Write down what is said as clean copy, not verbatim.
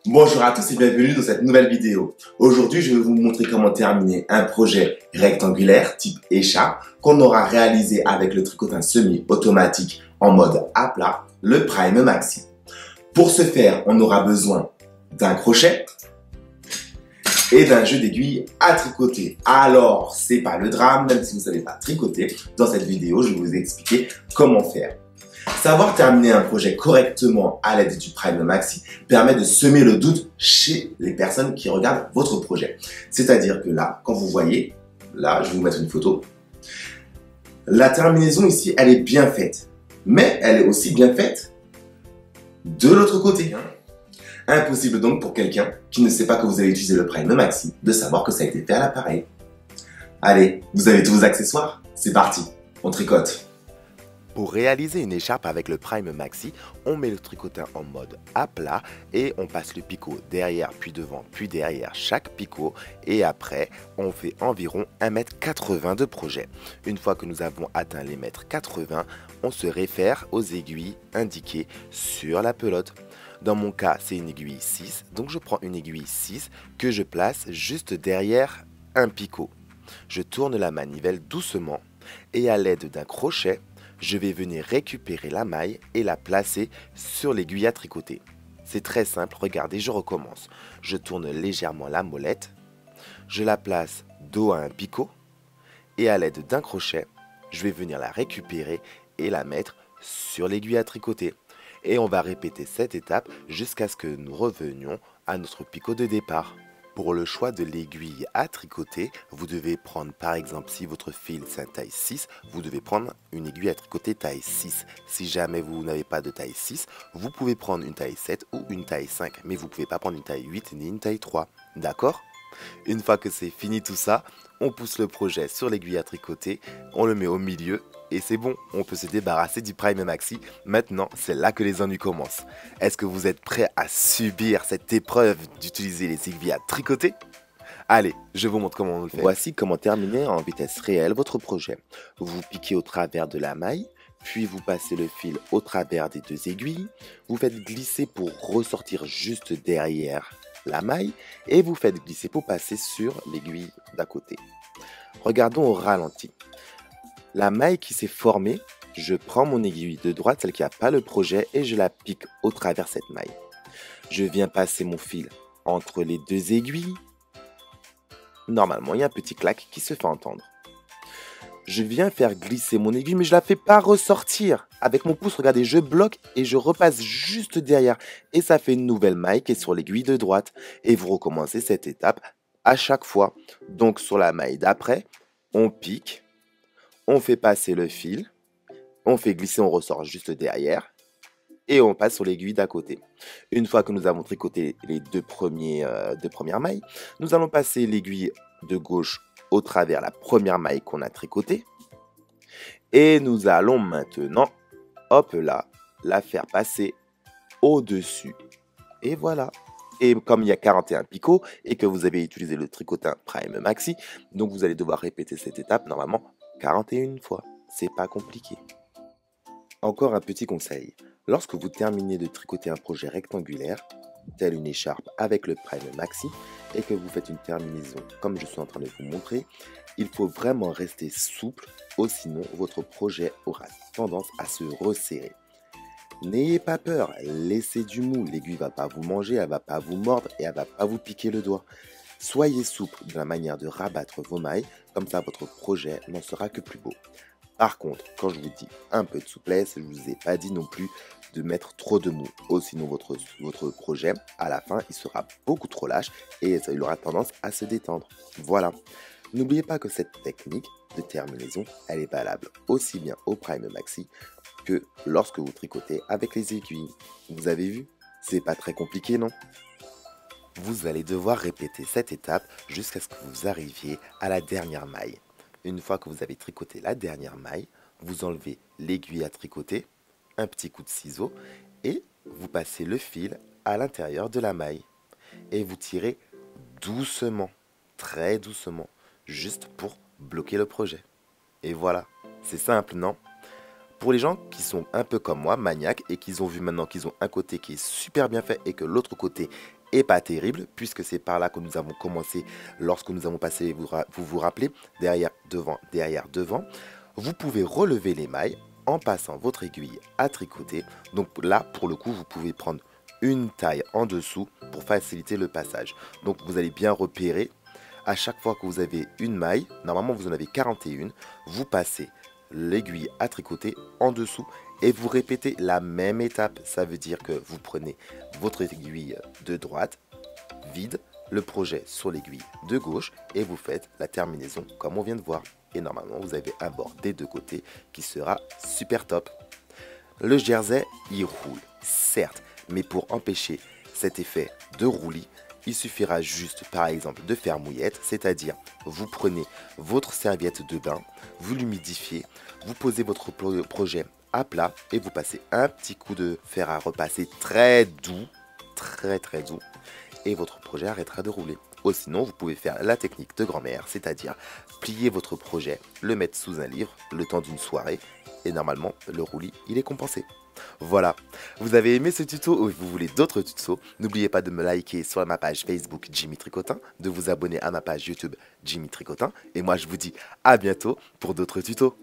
Bonjour à tous et bienvenue dans cette nouvelle vidéo. Aujourd'hui, je vais vous montrer comment terminer un projet rectangulaire type écharpe qu'on aura réalisé avec le tricotin semi-automatique en mode à plat, le Prime Maxi. Pour ce faire, on aura besoin d'un crochet et d'un jeu d'aiguilles à tricoter. Alors, c'est pas le drame, même si vous ne savez pas tricoter, dans cette vidéo, je vais vous expliquer comment faire. Savoir terminer un projet correctement à l'aide du Prime Maxi permet de semer le doute chez les personnes qui regardent votre projet. C'est-à-dire que là, quand vous voyez, là, je vais vous mettre une photo, la terminaison ici, elle est bien faite. Mais elle est aussi bien faite de l'autre côté. Impossible donc pour quelqu'un qui ne sait pas que vous allez utiliser le Prime Maxi de savoir que ça a été fait à l'appareil. Allez, vous avez tous vos accessoires? C'est parti, on tricote. Pour réaliser une écharpe avec le Prime Maxi, on met le tricotin en mode à plat et on passe le picot derrière puis devant puis derrière chaque picot et après on fait environ 1,80 m de projet. Une fois que nous avons atteint les 1,80 m, on se réfère aux aiguilles indiquées sur la pelote. Dans mon cas, c'est une aiguille 6, donc je prends une aiguille 6 que je place juste derrière un picot. Je tourne la manivelle doucement et à l'aide d'un crochet, je vais venir récupérer la maille et la placer sur l'aiguille à tricoter. C'est très simple, regardez, je recommence. Je tourne légèrement la molette, je la place dos à un picot et à l'aide d'un crochet, je vais venir la récupérer et la mettre sur l'aiguille à tricoter. Et on va répéter cette étape jusqu'à ce que nous revenions à notre picot de départ. Pour le choix de l'aiguille à tricoter, vous devez prendre par exemple si votre fil c'est un taille 6, vous devez prendre une aiguille à tricoter taille 6. Si jamais vous n'avez pas de taille 6, vous pouvez prendre une taille 7 ou une taille 5, mais vous ne pouvez pas prendre une taille 8 ni une taille 3. D'accord? Une fois que c'est fini tout ça, on pousse le projet sur l'aiguille à tricoter, on le met au milieu et c'est bon, on peut se débarrasser du Prime Maxi. Maintenant, c'est là que les ennuis commencent. Est-ce que vous êtes prêts à subir cette épreuve d'utiliser les aiguilles à tricoter? Allez, je vous montre comment on le fait. Voici comment terminer en vitesse réelle votre projet. Vous piquez au travers de la maille, puis vous passez le fil au travers des deux aiguilles, vous faites glisser pour ressortir juste derrière la maille et vous faites glisser pour passer sur l'aiguille d'à côté. Regardons au ralenti. La maille qui s'est formée, je prends mon aiguille de droite, celle qui n'a pas le projet, et je la pique au travers cette maille. Je viens passer mon fil entre les deux aiguilles. Normalement, il y a un petit clac qui se fait entendre. Je viens faire glisser mon aiguille, mais je ne la fais pas ressortir. Avec mon pouce, regardez, je bloque et je repasse juste derrière. Et ça fait une nouvelle maille qui est sur l'aiguille de droite. Et vous recommencez cette étape à chaque fois. Donc sur la maille d'après, on pique, on fait passer le fil, on fait glisser, on ressort juste derrière. Et on passe sur l'aiguille d'à côté. Une fois que nous avons tricoté les deux premières mailles, nous allons passer l'aiguille de gauche au travers la première maille qu'on a tricotée. Et nous allons maintenant, hop là, la faire passer au-dessus. Et voilà. Et comme il y a 41 picots et que vous avez utilisé le tricotin Prime Maxi, donc vous allez devoir répéter cette étape normalement 41 fois. C'est pas compliqué. Encore un petit conseil. Lorsque vous terminez de tricoter un projet rectangulaire, tel une écharpe avec le Prime Maxi, et que vous faites une terminaison comme je suis en train de vous montrer, il faut vraiment rester souple, ou sinon votre projet aura tendance à se resserrer. N'ayez pas peur, laissez du mou, l'aiguille ne va pas vous manger, elle ne va pas vous mordre et elle ne va pas vous piquer le doigt. Soyez souple de la manière de rabattre vos mailles, comme ça votre projet n'en sera que plus beau. Par contre, quand je vous dis un peu de souplesse, je ne vous ai pas dit non plus de mettre trop de mou. Oh, sinon votre projet, à la fin, il sera beaucoup trop lâche et il aura tendance à se détendre. Voilà. N'oubliez pas que cette technique de terminaison, elle est valable aussi bien au Prime Maxi que lorsque vous tricotez avec les aiguilles. Vous avez vu? C'est pas très compliqué, non? Vous allez devoir répéter cette étape jusqu'à ce que vous arriviez à la dernière maille. Une fois que vous avez tricoté la dernière maille, vous enlevez l'aiguille à tricoter, un petit coup de ciseau et vous passez le fil à l'intérieur de la maille. Et vous tirez doucement, très doucement, juste pour bloquer le projet. Et voilà, c'est simple, non? Pour les gens qui sont un peu comme moi, maniaques, et qu'ils ont vu maintenant qu'ils ont un côté qui est super bien fait et que l'autre côté est pas terrible, puisque c'est par là que nous avons commencé lorsque nous avons passé, vous vous rappelez, derrière, devant. Vous pouvez relever les mailles en passant votre aiguille à tricoter. Donc là, pour le coup, vous pouvez prendre une taille en dessous pour faciliter le passage. Donc vous allez bien repérer, à chaque fois que vous avez une maille, normalement vous en avez 41, vous passez l'aiguille à tricoter en dessous et vous répétez la même étape. Ça veut dire que vous prenez votre aiguille de droite, vide, le projet sur l'aiguille de gauche et vous faites la terminaison comme on vient de voir. Et normalement vous avez un bord des deux côtés qui sera super top. Le jersey, il roule, certes, mais pour empêcher cet effet de roulis, il suffira juste par exemple de faire mouillette, c'est-à-dire vous prenez votre serviette de bain, vous l'humidifiez, vous posez votre projet à plat et vous passez un petit coup de fer à repasser très doux, très doux, et votre projet arrêtera de rouler. Ou sinon, vous pouvez faire la technique de grand-mère, c'est-à-dire plier votre projet, le mettre sous un livre le temps d'une soirée, et normalement, le roulis, il est compensé. Voilà, vous avez aimé ce tuto ou vous voulez d'autres tutos, n'oubliez pas de me liker sur ma page Facebook Jimmy Tricotin, de vous abonner à ma page YouTube Jimmy Tricotin, et moi je vous dis à bientôt pour d'autres tutos.